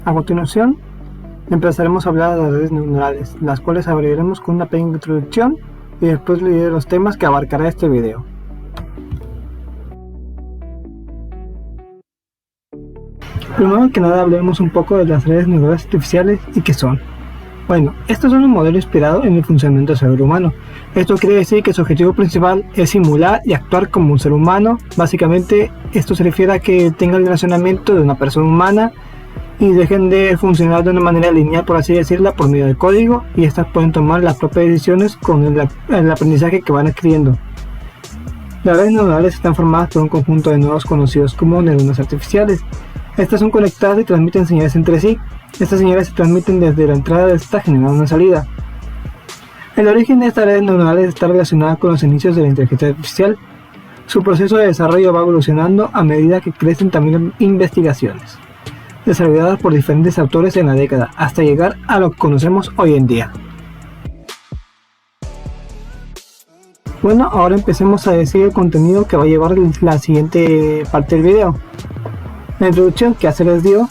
A continuación, empezaremos a hablar de las redes neuronales, las cuales abriremos con una pequeña introducción y después leeré los temas que abarcará este video. Primero que nada hablaremos un poco de las redes neuronales artificiales y qué son. Bueno, estos son un modelo inspirado en el funcionamiento del cerebro humano. Esto quiere decir que su objetivo principal es simular y actuar como un ser humano. Básicamente esto se refiere a que tenga el relacionamiento de una persona humana y dejen de funcionar de una manera lineal, por así decirla, por medio del código, y estas pueden tomar las propias decisiones con el aprendizaje que van adquiriendo. Las redes neuronales están formadas por un conjunto de nodos conocidos como neuronas artificiales. Estas son conectadas y transmiten señales entre sí. Estas señales se transmiten desde la entrada de esta generando una salida. El origen de estas redes neuronales está relacionado con los inicios de la inteligencia artificial. Su proceso de desarrollo va evolucionando a medida que crecen también investigaciones desarrolladas por diferentes autores en la década, hasta llegar a lo que conocemos hoy en día. Bueno, ahora empecemos a decir el contenido que va a llevar la siguiente parte del video. La introducción que ya se les dio,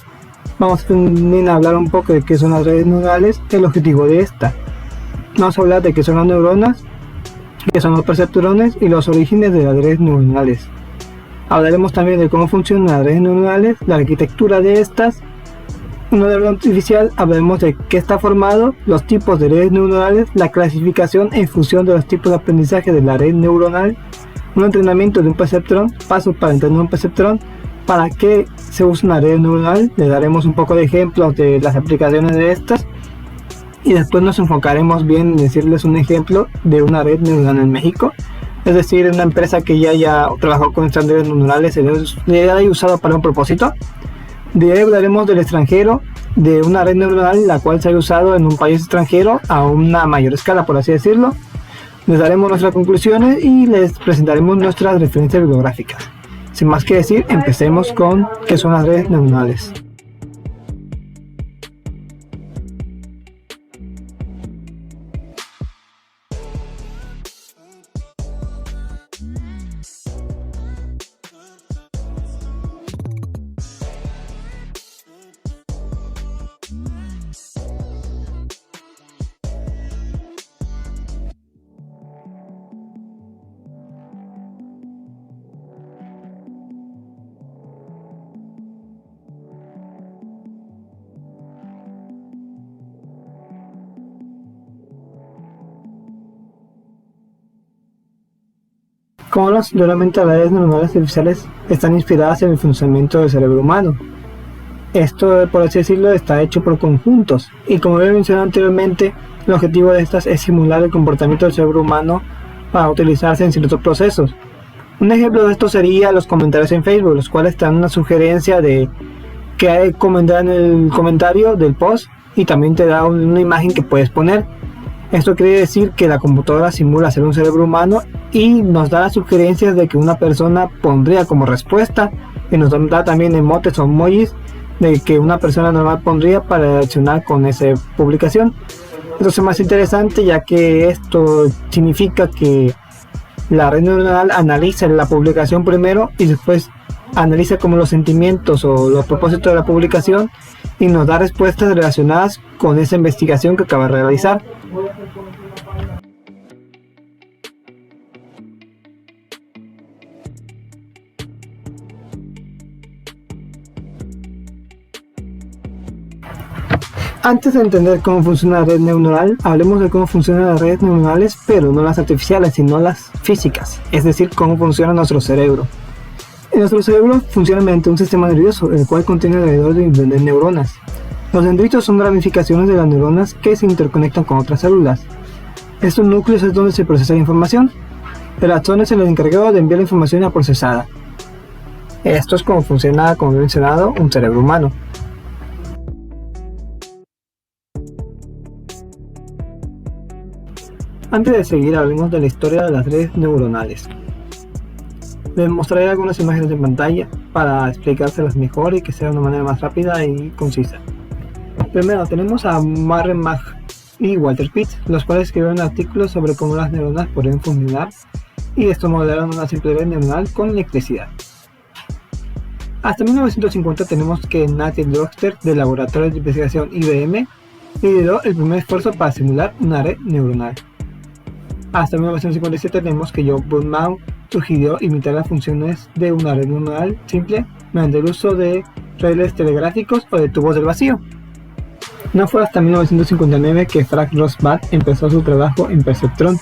vamos también a hablar un poco de qué son las redes neuronales, el objetivo de esta. Vamos a hablar de qué son las neuronas, qué son los perceptrones y los orígenes de las redes neuronales. Hablaremos también de cómo funcionan las redes neuronales, la arquitectura de estas, un modelo artificial, hablaremos de qué está formado, los tipos de redes neuronales, la clasificación en función de los tipos de aprendizaje de la red neuronal, un entrenamiento de un perceptrón, pasos para entrenar un perceptrón, para qué se usa una red neuronal, le daremos un poco de ejemplos de las aplicaciones de estas y después nos enfocaremos bien en decirles un ejemplo de una red neuronal en México. Es decir, una empresa que ya trabajó con estas redes neuronales, se haya usado para un propósito. De ahí hablaremos del extranjero, de una red neuronal la cual se haya usado en un país extranjero a una mayor escala, por así decirlo. Les daremos nuestras conclusiones y les presentaremos nuestras referencias bibliográficas. Sin más que decir, empecemos con qué son las redes neuronales. Como realmente las redes neuronales artificiales están inspiradas en el funcionamiento del cerebro humano. Esto, por así decirlo, está hecho por conjuntos, y como he mencionado anteriormente, el objetivo de estas es simular el comportamiento del cerebro humano para utilizarse en ciertos procesos. Un ejemplo de esto sería los comentarios en Facebook, los cuales te dan una sugerencia de qué hay que comentar en el comentario del post, y también te da una imagen que puedes poner. Esto quiere decir que la computadora simula ser un cerebro humano y nos da las sugerencias de que una persona pondría como respuesta, y nos da también emotes o emojis de que una persona normal pondría para reaccionar con esa publicación. Esto es más interesante, ya que esto significa que la red neuronal analiza la publicación primero y después analiza como los sentimientos o los propósitos de la publicación y nos da respuestas relacionadas con esa investigación que acaba de realizar. Antes de entender cómo funciona la red neuronal, hablemos de cómo funcionan las redes neuronales, pero no las artificiales, sino las físicas, es decir, cómo funciona nuestro cerebro. En nuestro cerebro funciona mediante un sistema nervioso, el cual contiene alrededor de 1 neuronas. Los dendritos son ramificaciones de las neuronas que se interconectan con otras células. Estos núcleos es donde se procesa la información. El axón es el encargado de enviar la información ya procesada. Esto es como funciona, como he mencionado, un cerebro humano. Antes de seguir, hablemos de la historia de las redes neuronales. Les mostraré algunas imágenes en pantalla para explicárselas mejor y que sea de una manera más rápida y concisa. Primero tenemos a Marren y Walter Pitts, los cuales escribieron artículos sobre cómo las neuronas podrían funcionar y esto modelaron una simple red neuronal con electricidad. Hasta 1950 tenemos que Nathan Droster del laboratorio de investigación IBM lideró el primer esfuerzo para simular una red neuronal. Hasta 1957 tenemos que John Bullman sugirió imitar las funciones de una red neuronal simple mediante el uso de relés telegráficos o de tubos del vacío. No fue hasta 1959 que Frank Rosbach empezó su trabajo en perceptrón.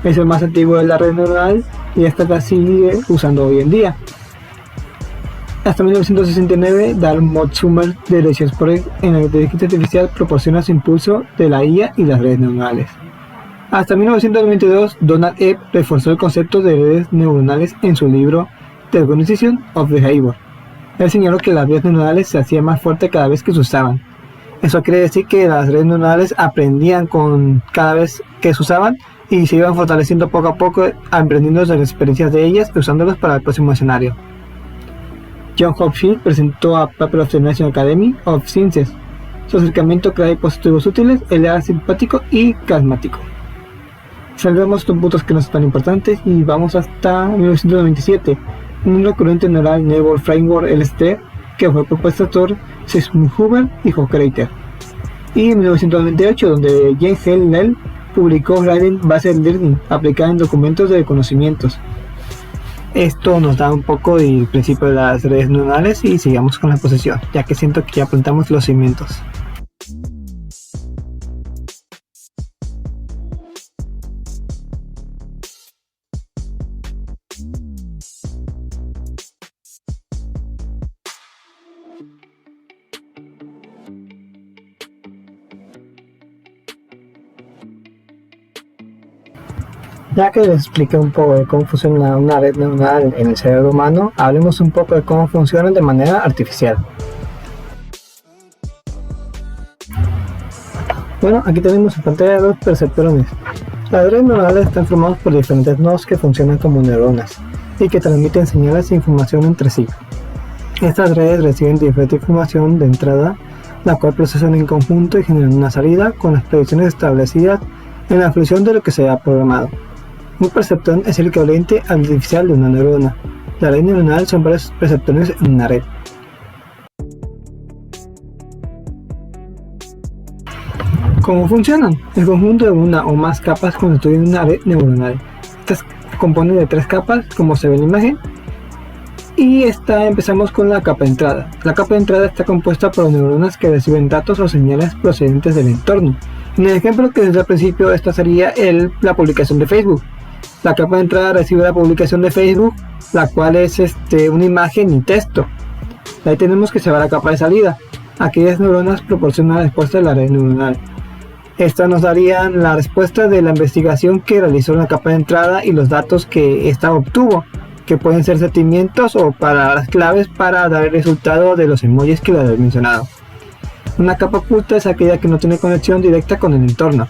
Es el más antiguo de la red neuronal y esta la sigue usando hoy en día. Hasta 1969, Dartmouth Summer de Research Project en la inteligencia artificial proporciona su impulso de la IA y las redes neuronales. Hasta 1992, Donald Ebb reforzó el concepto de redes neuronales en su libro The Organization of Behavior. Él señaló que las redes neuronales se hacían más fuertes cada vez que se usaban. Eso quiere decir que las redes neuronales aprendían con cada vez que se usaban y se iban fortaleciendo poco a poco, aprendiendo de las experiencias de ellas y usándolas para el próximo escenario. John Hopkins presentó a Paper of the National Academy of Sciences. Su acercamiento crea dispositivos útiles, él era simpático y carismático. Salvemos estos puntos que no son tan importantes y vamos hasta 1997, un recurrente neural Network Framework LST que fue propuesto por Seymour Huber y Hockrater. Y en 1998, donde James Hell publicó Gradient Based Learning aplicada en documentos de conocimientos. Esto nos da un poco del principio de las redes neuronales y sigamos con la exposición, ya que siento que ya plantamos los cimientos. Ya que les expliqué un poco de cómo funciona una red neuronal en el cerebro humano, hablemos un poco de cómo funcionan de manera artificial. Bueno, aquí tenemos en pantalla dos perceptrones. Las redes neuronales están formadas por diferentes nodos que funcionan como neuronas y que transmiten señales e información entre sí. Estas redes reciben diferente información de entrada, la cual procesan en conjunto y generan una salida con las predicciones establecidas en la función de lo que se ha programado. Un perceptrón es el equivalente artificial de una neurona. La red neuronal son varios perceptrones en una red. ¿Cómo funcionan? El conjunto de una o más capas constituye una red neuronal. Estas componen de tres capas, como se ve en la imagen. Y empezamos con la capa de entrada. La capa de entrada está compuesta por neuronas que reciben datos o señales procedentes del entorno. En el ejemplo que desde el principio, esta sería la publicación de Facebook. La capa de entrada recibe la publicación de Facebook, la cual es una imagen y texto. Ahí tenemos que se va la capa de salida. Aquellas neuronas proporcionan la respuesta de la red neuronal. Estas nos darían la respuesta de la investigación que realizó en la capa de entrada y los datos que ésta obtuvo, que pueden ser sentimientos o palabras claves para dar el resultado de los emojis que les he mencionado. Una capa oculta es aquella que no tiene conexión directa con el entorno.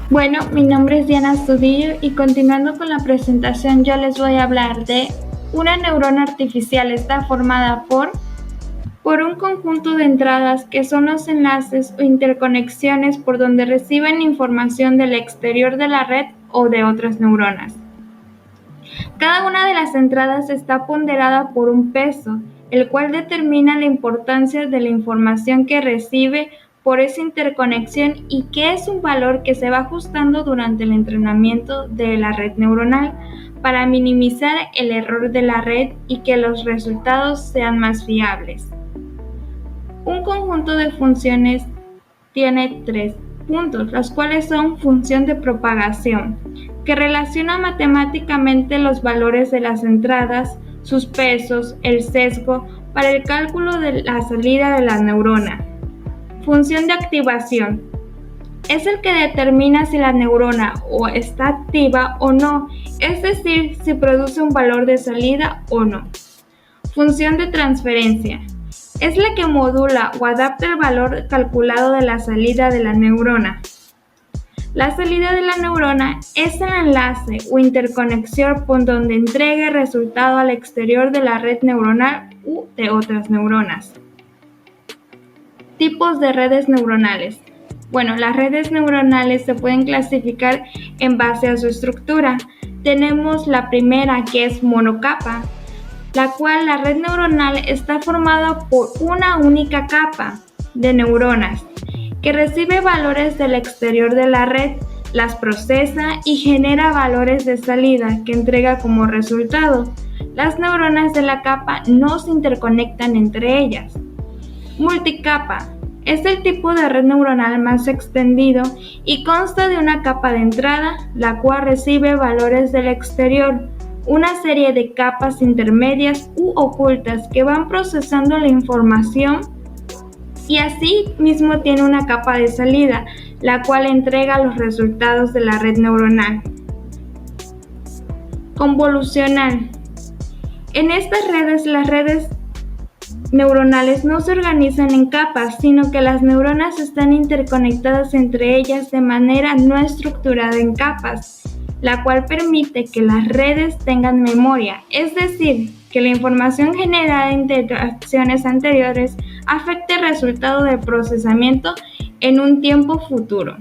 Bueno, mi nombre es Diana Astudillo y continuando con la presentación yo les voy a hablar de una neurona artificial. Está formada por un conjunto de entradas que son los enlaces o interconexiones por donde reciben información del exterior de la red o de otras neuronas. Cada una de las entradas está ponderada por un peso, el cual determina la importancia de la información que recibe por esa interconexión y que es un valor que se va ajustando durante el entrenamiento de la red neuronal para minimizar el error de la red y que los resultados sean más fiables. Un conjunto de funciones tiene 3 puntos, los cuales son función de propagación, que relaciona matemáticamente los valores de las entradas, sus pesos, el sesgo, para el cálculo de la salida de la neurona. Función de activación. Es el que determina si la neurona o está activa o no, es decir, si produce un valor de salida o no. Función de transferencia. Es la que modula o adapta el valor calculado de la salida de la neurona. La salida de la neurona es el enlace o interconexión por donde entrega el resultado al exterior de la red neuronal u de otras neuronas. Tipos de redes neuronales. Bueno, las redes neuronales se pueden clasificar en base a su estructura. Tenemos la primera, que es monocapa. la cual la red neuronal está formada por una única capa de neuronas que recibe valores del exterior de la red, las procesa y genera valores de salida que entrega como resultado. Las neuronas de la capa no se interconectan entre ellas. Multicapa es el tipo de red neuronal más extendido y consta de una capa de entrada, la cual recibe valores del exterior, una serie de capas intermedias u ocultas que van procesando la información y así mismo tiene una capa de salida, la cual entrega los resultados de la red neuronal. Convolucional. En estas redes, las redes neuronales no se organizan en capas, sino que las neuronas están interconectadas entre ellas de manera no estructurada en capas, la cual permite que las redes tengan memoria, es decir, que la información generada en interacciones anteriores afecte el resultado del procesamiento en un tiempo futuro.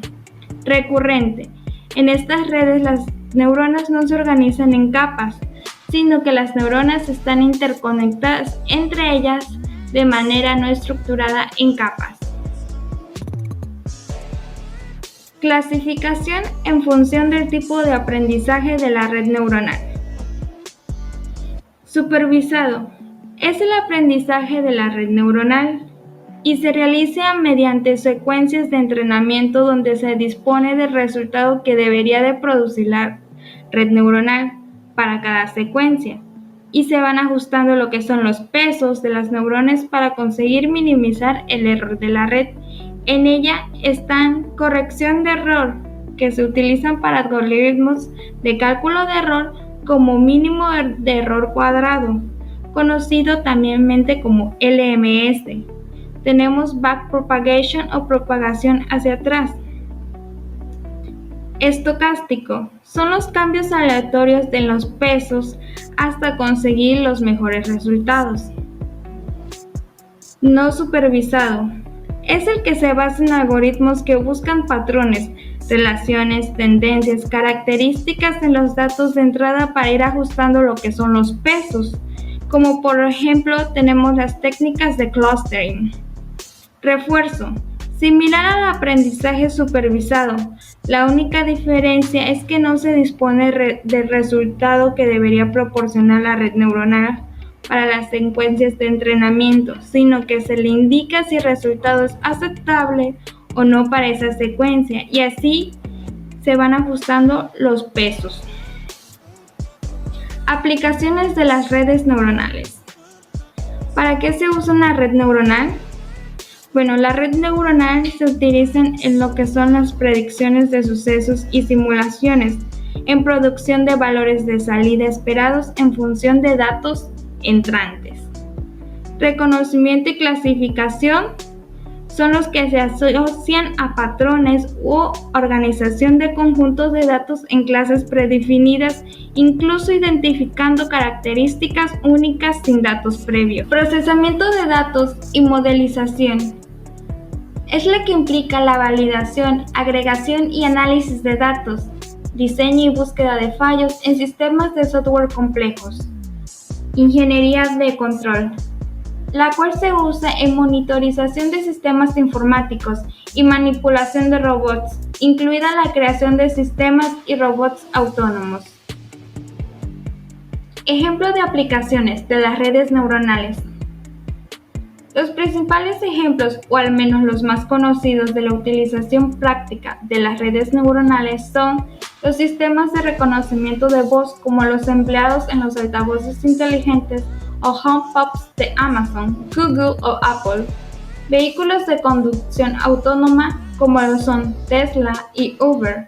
Recurrente. En estas redes las neuronas no se organizan en capas, sino que las neuronas están interconectadas entre ellas de manera no estructurada en capas. Clasificación en función del tipo de aprendizaje de la red neuronal. Supervisado es el aprendizaje de la red neuronal y se realiza mediante secuencias de entrenamiento donde se dispone del resultado que debería de producir la red neuronal para cada secuencia y se van ajustando lo que son los pesos de las neuronas para conseguir minimizar el error de la red. En ella están corrección de error, que se utilizan para algoritmos de cálculo de error como mínimo de error cuadrado, conocido también como LMS. Tenemos backpropagation o propagación hacia atrás. Estocástico son los cambios aleatorios en los pesos hasta conseguir los mejores resultados. No supervisado es el que se basa en algoritmos que buscan patrones, relaciones, tendencias, características en los datos de entrada para ir ajustando lo que son los pesos, como por ejemplo tenemos las técnicas de clustering. Refuerzo. Similar al aprendizaje supervisado, la única diferencia es que no se dispone del resultado que debería proporcionar la red neuronal para las secuencias de entrenamiento, sino que se le indica si el resultado es aceptable o no para esa secuencia y así se van ajustando los pesos. Aplicaciones de las redes neuronales. ¿Para qué se usa una red neuronal? Bueno, la red neuronal se utiliza en lo que son las predicciones de sucesos y simulaciones, en producción de valores de salida esperados en función de datos entrantes. Reconocimiento y clasificación son los que se asocian a patrones u organización de conjuntos de datos en clases predefinidas, incluso identificando características únicas sin datos previos. Procesamiento de datos y modelización. Es la que implica la validación, agregación y análisis de datos, diseño y búsqueda de fallos en sistemas de software complejos. Ingeniería de control, la cual se usa en monitorización de sistemas informáticos y manipulación de robots, incluida la creación de sistemas y robots autónomos. Ejemplo de aplicaciones de las redes neuronales. Los principales ejemplos, o al menos los más conocidos de la utilización práctica de las redes neuronales son los sistemas de reconocimiento de voz como los empleados en los altavoces inteligentes o HomePods de Amazon, Google o Apple, vehículos de conducción autónoma como lo son Tesla y Uber,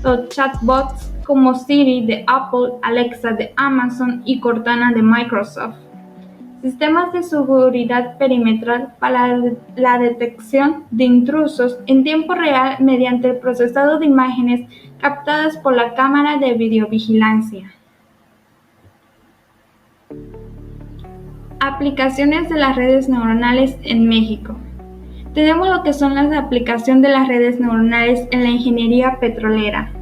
los chatbots como Siri de Apple, Alexa de Amazon y Cortana de Microsoft. Sistemas de seguridad perimetral para la detección de intrusos en tiempo real mediante el procesado de imágenes captadas por la cámara de videovigilancia. Aplicaciones de las redes neuronales en México. Tenemos lo que son las aplicaciones de las redes neuronales en la ingeniería petrolera.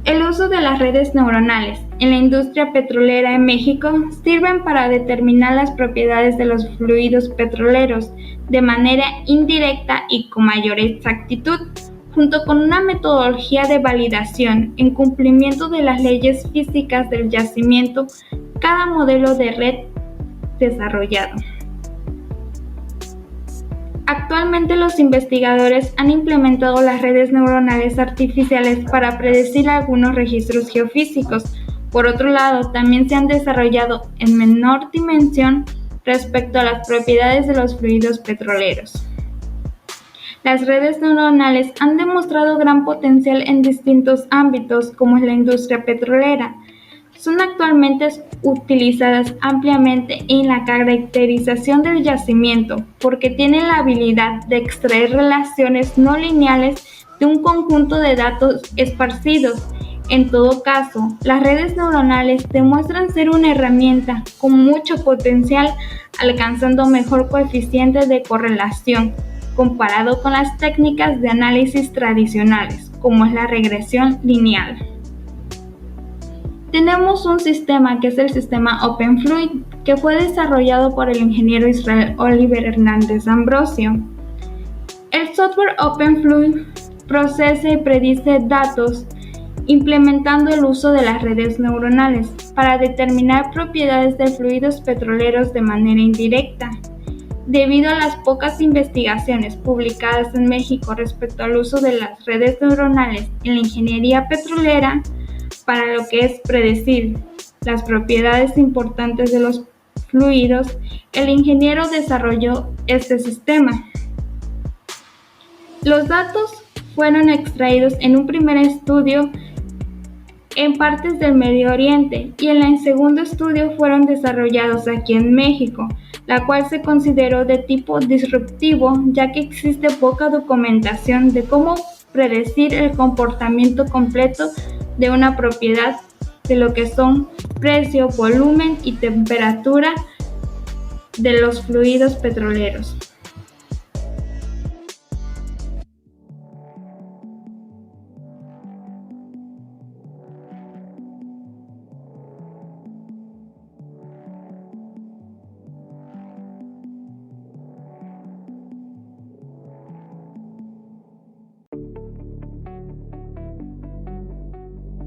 El uso de las redes neuronales en la industria petrolera en México sirven para determinar las propiedades de los fluidos petroleros de manera indirecta y con mayor exactitud, junto con una metodología de validación en cumplimiento de las leyes físicas del yacimiento, cada modelo de red desarrollado. Actualmente los investigadores han implementado las redes neuronales artificiales para predecir algunos registros geofísicos. Por otro lado, también se han desarrollado en menor dimensión respecto a las propiedades de los fluidos petroleros. Las redes neuronales han demostrado gran potencial en distintos ámbitos, como es la industria petrolera. Son actualmente utilizadas ampliamente en la caracterización del yacimiento porque tienen la habilidad de extraer relaciones no lineales de un conjunto de datos esparcidos. En todo caso, las redes neuronales demuestran ser una herramienta con mucho potencial, alcanzando mejor coeficiente de correlación comparado con las técnicas de análisis tradicionales, como es la regresión lineal. Tenemos un sistema que es el sistema OpenFluid, que fue desarrollado por el ingeniero Israel Oliver Hernández Ambrosio. El software OpenFluid procesa y predice datos implementando el uso de las redes neuronales para determinar propiedades de fluidos petroleros de manera indirecta. Debido a las pocas investigaciones publicadas en México respecto al uso de las redes neuronales en la ingeniería petrolera, para lo que es predecir las propiedades importantes de los fluidos, el ingeniero desarrolló este sistema. Los datos fueron extraídos en un primer estudio en partes del Medio Oriente y en el segundo estudio fueron desarrollados aquí en México, la cual se consideró de tipo disruptivo ya que existe poca documentación de cómo predecir el comportamiento completo de una propiedad de lo que son precio, volumen y temperatura de los fluidos petroleros.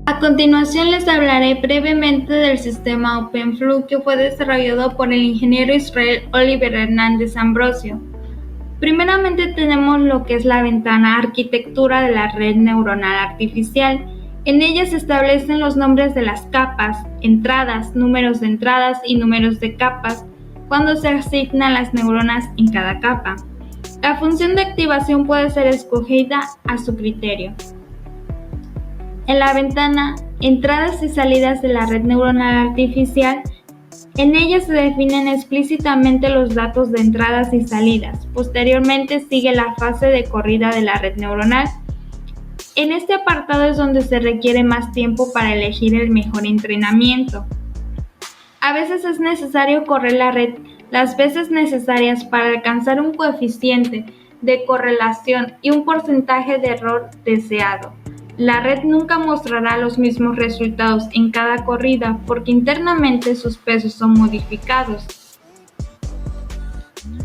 A continuación les hablaré brevemente del sistema OpenFluid que fue desarrollado por el ingeniero Israel Oliver Hernández Ambrosio. Primeramente tenemos lo que es la ventana arquitectura de la red neuronal artificial. En ella se establecen los nombres de las capas, entradas, números de entradas y números de capas cuando se asignan las neuronas en cada capa. La función de activación puede ser escogida a su criterio. En la ventana entradas y salidas de la red neuronal artificial, en ella se definen explícitamente los datos de entradas y salidas. Posteriormente sigue la fase de corrida de la red neuronal. En este apartado es donde se requiere más tiempo para elegir el mejor entrenamiento. A veces es necesario correr la red las veces necesarias para alcanzar un coeficiente de correlación y un porcentaje de error deseado. La red nunca mostrará los mismos resultados en cada corrida porque internamente sus pesos son modificados.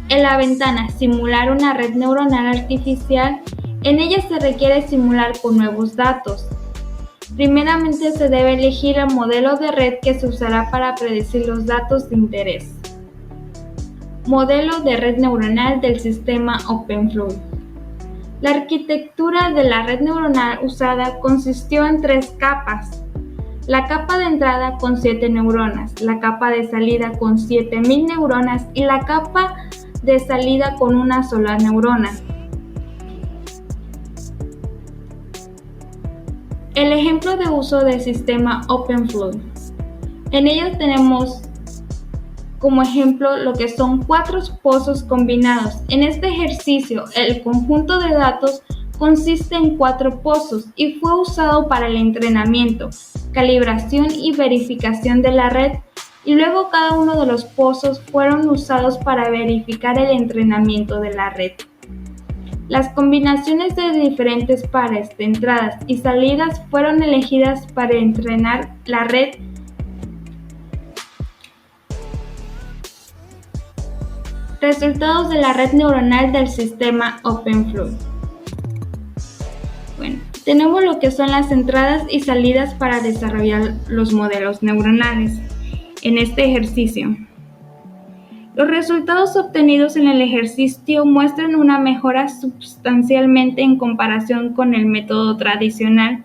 En la ventana simular una red neuronal artificial, en ella se requiere simular con nuevos datos. Primeramente se debe elegir el modelo de red que se usará para predecir los datos de interés. Modelo de red neuronal del sistema OpenFluid. La arquitectura de la red neuronal usada consistió en 3 capas. La capa de entrada con 7 neuronas, la capa de salida con 7000 neuronas y la capa de salida con una sola neurona. El ejemplo de uso del sistema OpenFluid. En ellos tenemos como ejemplo lo que son 4 pozos combinados. En este ejercicio, el conjunto de datos consiste en 4 pozos y fue usado para el entrenamiento, calibración y verificación de la red, y luego cada uno de los pozos fueron usados para verificar el entrenamiento de la red. Las combinaciones de diferentes pares de entradas y salidas fueron elegidas para entrenar la red. Resultados de la red neuronal del sistema OpenFlow. Bueno, tenemos lo que son las entradas y salidas para desarrollar los modelos neuronales en este ejercicio. Los resultados obtenidos en el ejercicio muestran una mejora sustancialmente en comparación con el método tradicional.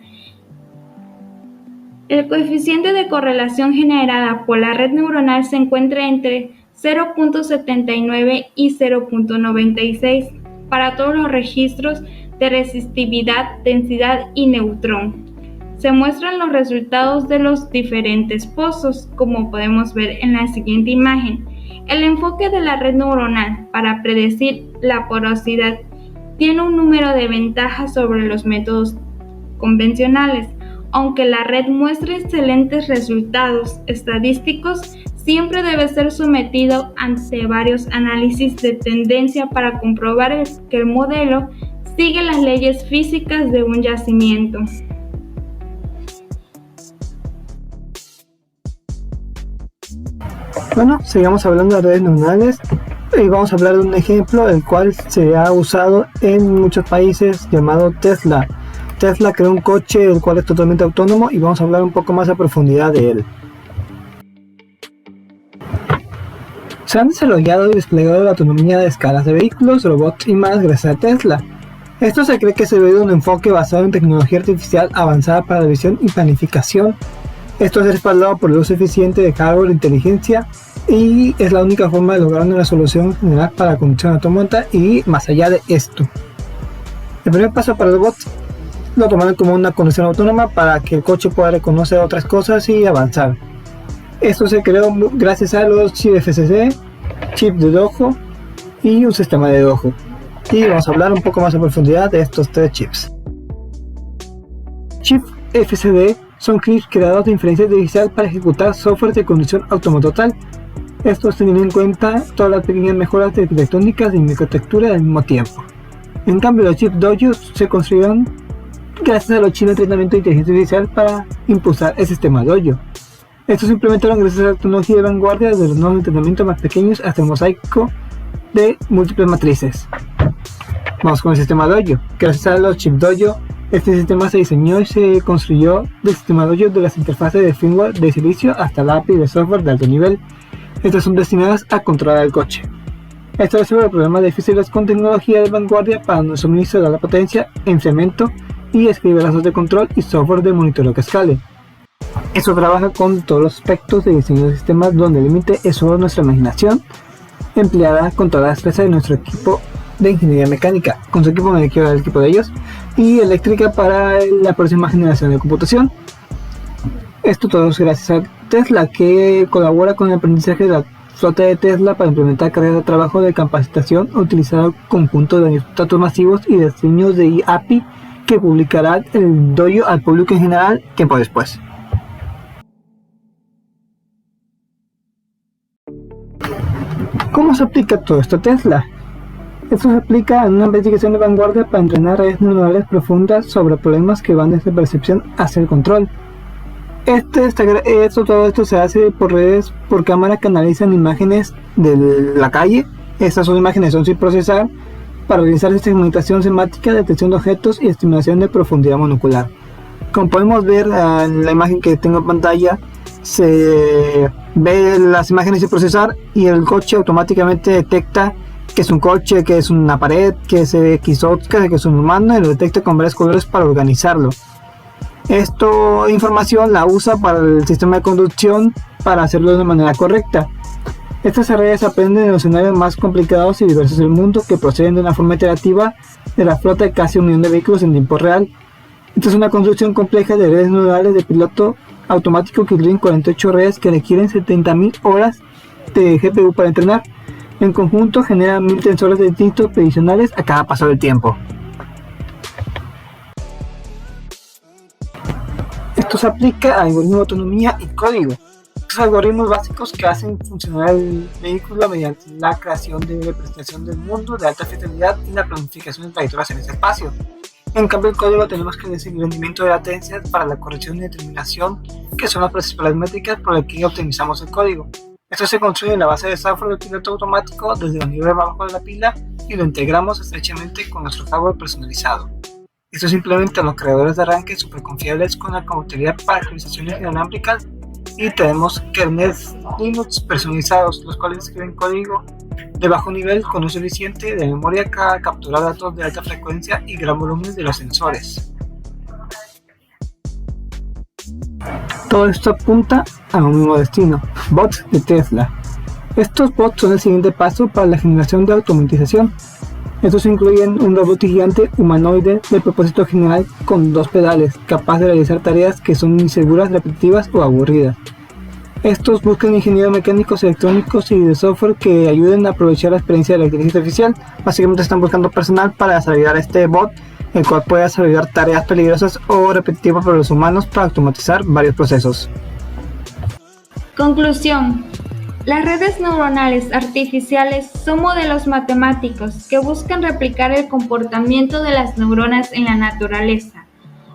El coeficiente de correlación generada por la red neuronal se encuentra entre 0.79 y 0.96 para todos los registros de resistividad, densidad y neutrón. Se muestran los resultados de los diferentes pozos, como podemos ver en la siguiente imagen. El enfoque de la red neuronal para predecir la porosidad tiene un número de ventajas sobre los métodos convencionales. Aunque la red muestre excelentes resultados estadísticos, siempre debe ser sometido ante varios análisis de tendencia para comprobar que el modelo sigue las leyes físicas de un yacimiento. Bueno, sigamos hablando de redes neuronales y vamos a hablar de un ejemplo el cual se ha usado en muchos países llamado Tesla. Tesla creó un coche el cual es totalmente autónomo y vamos a hablar un poco más a profundidad de él. Se han desarrollado y desplegado la autonomía de escalas de vehículos, robots y más gracias a Tesla. Esto se cree que se debe a un enfoque basado en tecnología artificial avanzada para la visión y planificación. Esto es respaldado por el uso eficiente de hardware e inteligencia y es la única forma de lograr una solución general para la conducción autómata y más allá de esto. El primer paso para el robot lo tomaron como una conducción autónoma para que el coche pueda reconocer otras cosas y avanzar. Esto se creó gracias a los chips FSD, chip de Dojo y un sistema de Dojo. Y vamos a hablar un poco más a profundidad de estos tres chips. Chip FSD son chips creados de inferencia artificial para ejecutar software de conducción autónoma total. Estos teniendo en cuenta todas las pequeñas mejoras arquitectónicas y microarquitectura al mismo tiempo. En cambio, los chips Dojo se construyeron gracias a los chips de entrenamiento de inteligencia artificial para impulsar el sistema Dojo. Estos se implementaron gracias a la tecnología de vanguardia de los nodos de entrenamiento más pequeños hasta el mosaico de múltiples matrices. Vamos con el sistema Dojo. Gracias a los chips Dojo, este sistema se diseñó y se construyó del sistema Dojo de las interfaces de firmware de silicio hasta la API de software de alto nivel. Estas son destinadas a controlar el coche. Esto resuelve problemas difíciles con tecnología de vanguardia para el suministro de la potencia, enfriamiento y escribe lazos de control y software de monitoreo que escale. Eso trabaja con todos los aspectos de diseño de sistemas donde el límite es solo nuestra imaginación, empleada con toda la destreza de nuestro equipo de ingeniería mecánica, con su equipo me requiero el equipo de ellos, y eléctrica para la próxima generación de computación. Esto todo es gracias a Tesla, que colabora con el aprendizaje de la flota de Tesla para implementar carreras de trabajo de capacitación utilizando conjunto de datos masivos y diseños de API que publicará el Dojo al público en general tiempo después. ¿Cómo se aplica todo esto a Tesla? Esto se aplica en una investigación de vanguardia para entrenar redes neuronales profundas sobre problemas que van desde percepción hacia el control. Todo esto se hace por redes por cámara que analizan imágenes de la calle. Estas son imágenes sin procesar para realizar segmentación semántica, detección de objetos y estimación de profundidad monocular. Como podemos ver en la imagen que tengo en pantalla, se ve las imágenes sin procesar y el coche automáticamente detecta que es un coche, que es una pared, que es X-Oscar, que es un humano, y lo detecta con varios colores para organizarlo. Esta información la usa para el sistema de conducción para hacerlo de manera correcta. Estas redes aprenden en los escenarios más complicados y diversos del mundo que proceden de una forma iterativa de la flota de casi 1 millón de vehículos en tiempo real. Esta es una construcción compleja de redes neuronales de piloto automático que incluyen 48 redes que requieren 70.000 horas de GPU para entrenar. En conjunto generan 1000 tensores distintos previsionales a cada paso del tiempo. Esto se aplica a algoritmos de autonomía y código. Estos Estos algoritmos básicos que hacen funcionar el vehículo mediante la creación de representación del mundo de alta fidelidad y la planificación de trayectorias en ese espacio. En cambio, el código tenemos que decir el rendimiento de latencias para la corrección y determinación, que son las principales métricas por las que optimizamos el código. Esto se construye en la base de software de piloto automático desde el nivel abajo de la pila y lo integramos estrechamente con nuestro hardware personalizado. Esto simplemente a los creadores de arranque super confiables con la compatibilidad para actualizaciones inalámbricas, y tenemos kernels Linux personalizados, los cuales escriben código de bajo nivel con uso eficiente de memoria para capturar datos de alta frecuencia y gran volumen de los sensores. Todo esto apunta a un mismo destino: bots de Tesla. Estos bots son el siguiente paso para la generación de automatización. Estos incluyen un robot gigante humanoide de propósito general con 2 pedales, capaz de realizar tareas que son inseguras, repetitivas o aburridas. Estos buscan ingenieros mecánicos, electrónicos y de software que ayuden a aprovechar la experiencia de la inteligencia artificial. Básicamente están buscando personal para desarrollar este bot, el cual puede desarrollar tareas peligrosas o repetitivas para los humanos para automatizar varios procesos. Conclusión. Las redes neuronales artificiales son modelos matemáticos que buscan replicar el comportamiento de las neuronas en la naturaleza,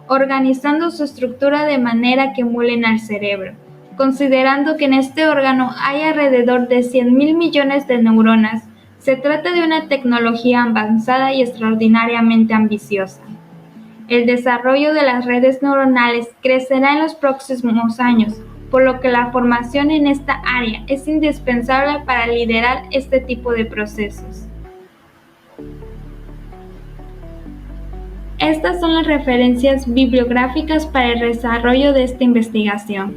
organizando su estructura de manera que emulen al cerebro, considerando que en este órgano hay alrededor de 100.000 millones de neuronas. Se trata de una tecnología avanzada y extraordinariamente ambiciosa. El desarrollo de las redes neuronales crecerá en los próximos años, por lo que la formación en esta área es indispensable para liderar este tipo de procesos. Estas son las referencias bibliográficas para el desarrollo de esta investigación.